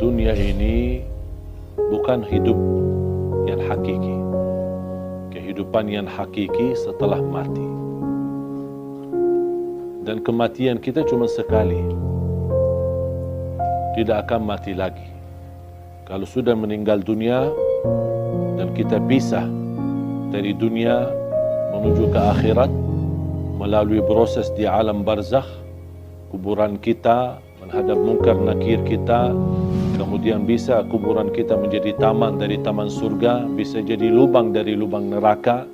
dunia ini bukan hidup yang hakiki. Kehidupan yang hakiki setelah mati. Dan kematian kita cuma sekali. Tidak akan mati lagi. Kalau sudah meninggal dunia dan kita pisah dari dunia menuju ke akhirat melalui proses di alam barzakh, kuburan kita menghadap mungkar nakir kita, kemudian bisa kuburan kita menjadi taman dari taman surga, bisa jadi lubang dari lubang neraka.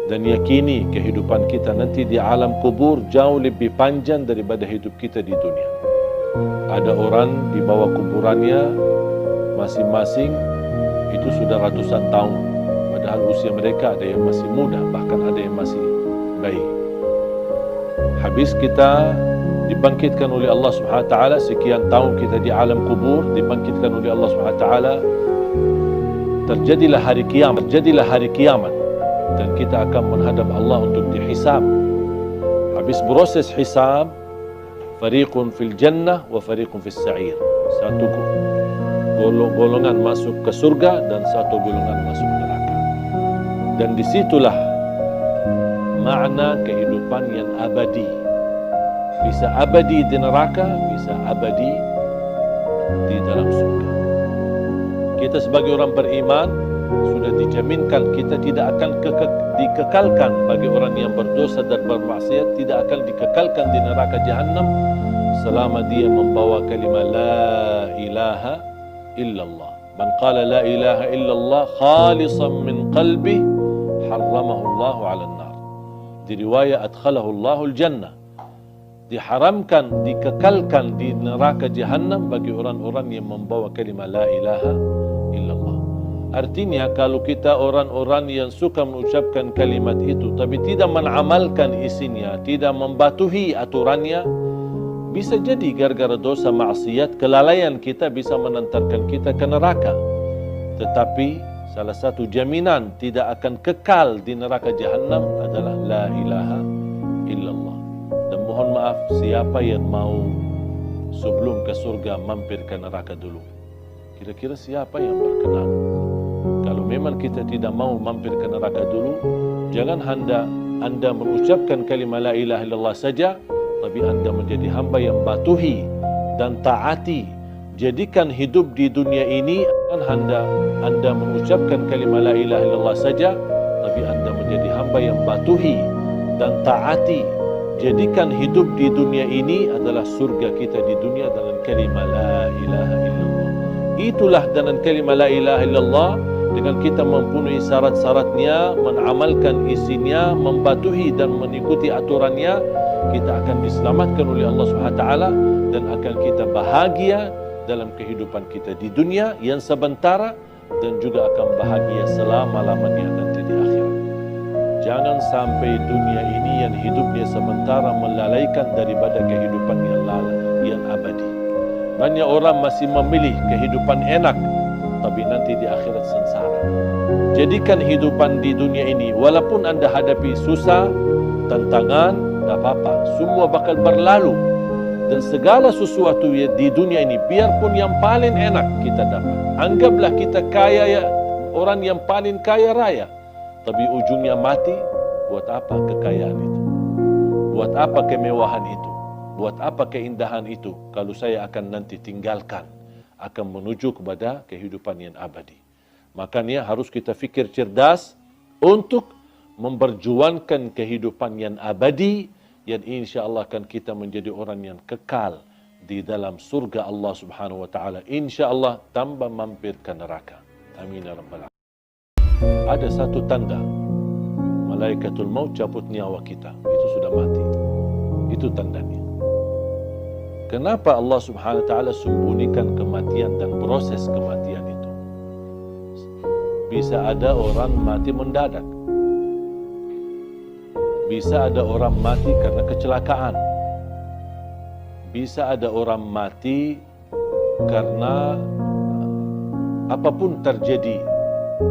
Dan yakini kehidupan kita nanti di alam kubur jauh lebih panjang daripada hidup kita di dunia. Ada orang di bawah kuburannya masing-masing itu sudah ratusan tahun, padahal usia mereka ada yang masih muda, bahkan ada yang masih bayi. Habis kita dibangkitkan oleh Allah Subhanahu wa taala, sekian tahun kita di alam kubur, dibangkitkan oleh Allah Subhanahu wa taala, terjadilah hari kiamat dan kita akan menghadap Allah untuk dihisab. Habis proses hisab, fariqun fil jannah wa fariqun fis sa'ir. Satu golongan masuk ke surga dan satu golongan masuk neraka. Dan disitulah makna kehidupan yang abadi. Bisa abadi di neraka, bisa abadi di dalam surga. Kita sebagai orang beriman sudah dijaminkan kita tidak akan dikekalkan. Bagi orang yang berdosa dan bermaksiat tidak akan dikekalkan di neraka jahanam selama dia membawa kalimat la ilaha illallah. Man qala la ilaha illallah khalisan min qalbi harramahu Allahu 'alan nar. Di riwayat adkhalahu Allahu al-jannah. Diharamkan, dikekalkan di neraka jahanam bagi orang-orang yang membawa kalimat la ilaha illallah. Artinya kalau kita orang-orang yang suka mengucapkan kalimat itu tapi tidak mengamalkan isinya, tidak membatuhi aturannya, bisa jadi gara-gara dosa maksiat, kelalaian kita bisa menantarkan kita ke neraka. Tetapi salah satu jaminan tidak akan kekal di neraka jahanam adalah la ilaha illallah. Dan mohon maaf, siapa yang mau sebelum ke surga mampir ke neraka dulu? Kira-kira siapa yang berkenan? Kalau memang kita tidak mau mampir ke neraka dulu, jangan anda mengucapkan kalimat la ilaha illallah saja, tapi anda menjadi hamba yang patuhi dan taati. Jadikan hidup di dunia ini, anda mengucapkan kalimat la ilaha illallah saja, tapi anda menjadi hamba yang patuhi dan taati. Jadikan hidup di dunia ini adalah surga kita di dunia dengan kalimat la ilaha illallah. Itulah dengan kalimat la ilaha illallah, dengan kita mempunyai syarat-syaratnya, mengamalkan isinya, membatuhi dan mengikuti aturannya, kita akan diselamatkan oleh Allah Subhanahu wa taala dan akan kita bahagia dalam kehidupan kita di dunia yang sementara dan juga akan bahagia selama-lamanya nanti di akhirat. Jangan sampai dunia ini yang hidupnya sementara melalaikan daripada kehidupan yang abadi. Banyak orang masih memilih kehidupan enak, tapi nanti di akhirat sengsara. Jadikan hidupan di dunia ini, walaupun anda hadapi susah, tantangan, tak apa-apa, semua bakal berlalu. Dan segala sesuatu di dunia ini, biarpun yang paling enak kita dapat. Anggaplah kita kaya, orang yang paling kaya raya, tapi ujungnya mati. Buat apa kekayaan itu? Buat apa kemewahan itu? Buat apa keindahan itu? Kalau saya akan nanti tinggalkan, akan menuju kepada kehidupan yang abadi. Makanya harus kita fikir cerdas untuk memperjuangkan kehidupan yang abadi, yang insya Allah akan kita menjadi orang yang kekal di dalam surga Allah Subhanahu wa taala. Insya Allah tanpa mampir ke neraka. Amin ya rabbal alamin. Ada satu tanda malaikatul maut cabut nyawa kita, itu sudah mati. Itu tandanya. Kenapa Allah Subhanahu wa taala sembunyikan kematian dan proses kematian itu? Bisa ada orang mati mendadak. Bisa ada orang mati karena kecelakaan. Bisa ada orang mati karena apapun terjadi.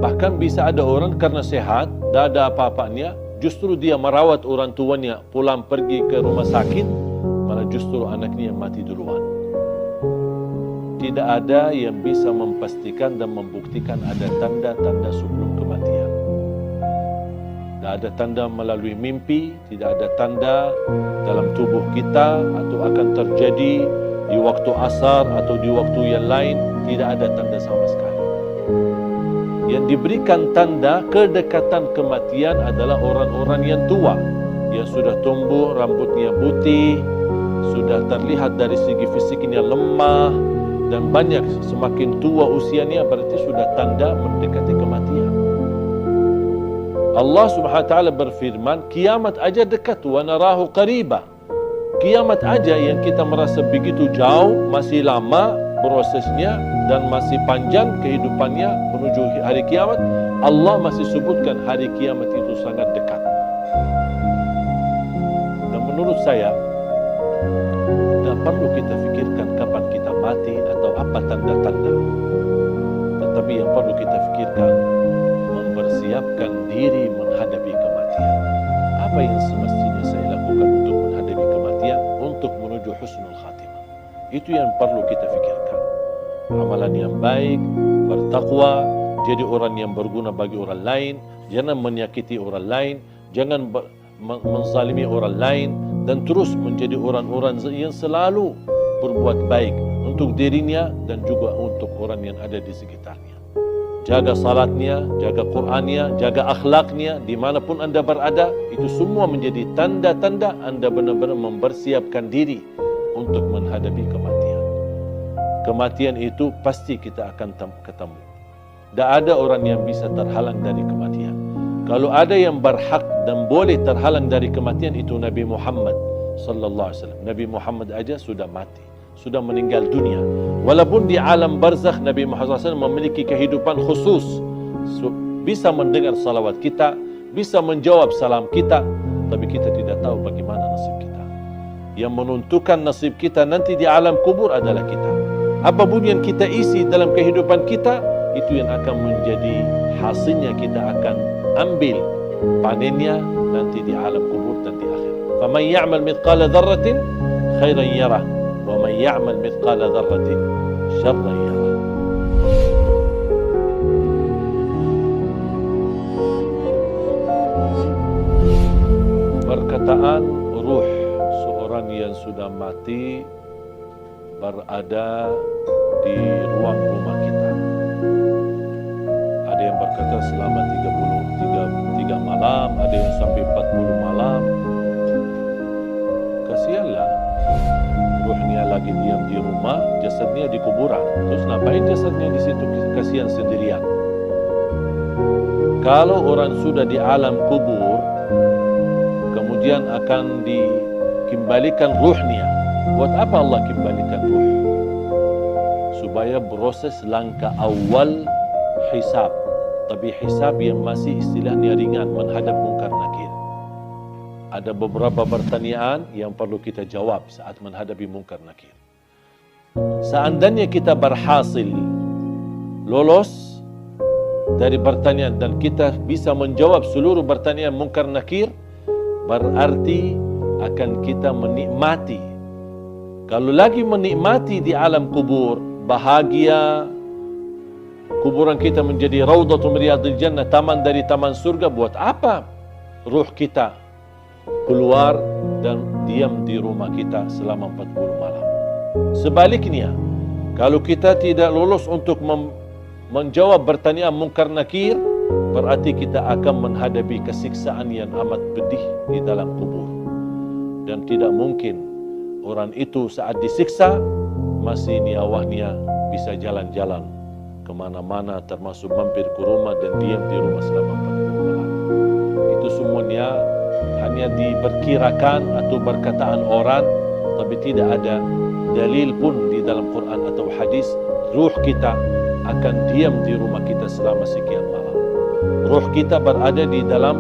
Bahkan bisa ada orang karena sehat, tidak ada apa-apanya, justru dia merawat orang tuanya, pulang pergi ke rumah sakit, malah justru anaknya yang mati duluan. tidak ada yang bisa memastikan dan membuktikan ada tanda-tanda sebelum kematian. Tidak ada tanda melalui mimpi, tidak ada tanda dalam tubuh kita atau akan terjadi di waktu asar atau di waktu yang lain, tidak ada tanda sama sekali. Yang diberikan tanda kedekatan kematian adalah orang-orang yang tua, yang sudah tumbuh, rambutnya putih, sudah terlihat dari segi fisiknya lemah, dan banyak semakin tua usianya berarti sudah tanda mendekati kematian. Allah Subhanahu wa taala berfirman, kiamat aja dekat, wa narahu qariba. Kiamat aja yang kita merasa begitu jauh, masih lama prosesnya dan masih panjang kehidupannya menuju hari kiamat, Allah masih sebutkan hari kiamat itu sangat dekat. Dan menurut saya, tidak perlu kita fikirkan kapan kita mati atau apa tanda-tanda. Tetapi yang perlu kita fikirkan, mempersiapkan diri menghadapi kematian. Apa yang semestinya saya lakukan untuk menghadapi kematian, untuk menuju husnul khatimah. Itu yang perlu kita fikirkan. Amalan yang baik, bertakwa, jadi orang yang berguna bagi orang lain, jangan menyakiti orang lain, jangan menzalimi orang lain, dan terus menjadi orang-orang yang selalu berbuat baik untuk dirinya dan juga untuk orang yang ada di sekitarnya. Jaga salatnya, jaga Qur'annya, jaga akhlaknya, dimanapun anda berada, itu semua menjadi tanda-tanda anda benar-benar mempersiapkan diri untuk menghadapi kematian. Kematian itu pasti kita akan ketemu. Tidak ada orang yang bisa terhalang dari kematian. Kalau ada yang berhak dan boleh terhalang dari kematian, itu Nabi Muhammad sallallahu alaihi wasallam. Nabi Muhammad aja sudah mati, sudah meninggal dunia. Walaupun di alam barzakh Nabi Muhammad SAW memiliki kehidupan khusus, bisa mendengar salawat kita, bisa menjawab salam kita, tapi kita tidak tahu bagaimana nasib kita. Yang menentukan nasib kita nanti di alam kubur adalah kita. Apapun yang kita isi dalam kehidupan kita, itu yang akan menjadi hasilnya, kita akan ambil panennya nanti di alam kubur dan di akhir. فَمَنْ يَعْمَلْ مِثْقَالَ ذَرَّةٍ خَيْرًا يَرَهُ وَمَنْ يَعْمَلْ مِثْقَالَ ذَرَّةٍ شَرًّا يَرَهُ. Perkataan ruh seorang yang sudah mati berada di ruang rumah kita. Ada yang berkata selama 33 malam, ada yang sampai 40 malam. Kasihanlah, ruhnya lagi diam di rumah, jasadnya di kuburan. Terus ngapain jasadnya di situ? Kasihan sendirian. Kalau orang sudah di alam kubur, kemudian akan dikembalikan ruhnya. Buat apa Allah kembalikan ruh? Supaya proses langkah awal hisab. Tapi hisab yang masih istilahnya ringan, menghadap mungkar nakir. Ada beberapa pertanyaan yang perlu kita jawab saat menghadapi mungkar nakir. Seandainya kita berhasil lolos dari pertanyaan dan kita bisa menjawab seluruh pertanyaan mungkar nakir, berarti akan kita menikmati. Kalau lagi menikmati di alam kubur, bahagia, kuburan kita menjadi raudhatun min riyadil jannah, taman dari taman surga. Buat apa ruh kita keluar dan diam di rumah kita selama 40 malam? Sebaliknya, kalau kita tidak lolos untuk menjawab pertanyaan mungkar nakir, berarti kita akan menghadapi kesiksaan yang amat pedih di dalam kubur. Dan tidak mungkin orang itu saat disiksa masih nyawanya bisa jalan-jalan kemana-mana, termasuk mampir ke rumah dan diam di rumah selama 40 malam. Itu semuanya hanya diperkirakan atau perkataan orang, tapi tidak ada dalil pun di dalam Quran atau hadis ruh kita akan diam di rumah kita selama sekian malam. Ruh kita berada di dalam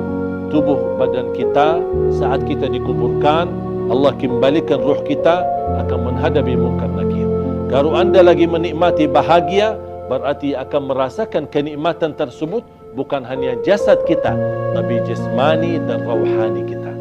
tubuh badan kita saat kita dikuburkan. Allah kembalikan ruh kita akan menghadapi mungkar nakir. Kalau anda lagi menikmati bahagia, berarti akan merasakan kenikmatan tersebut bukan hanya jasad kita, tapi jasmani dan rauhani kita.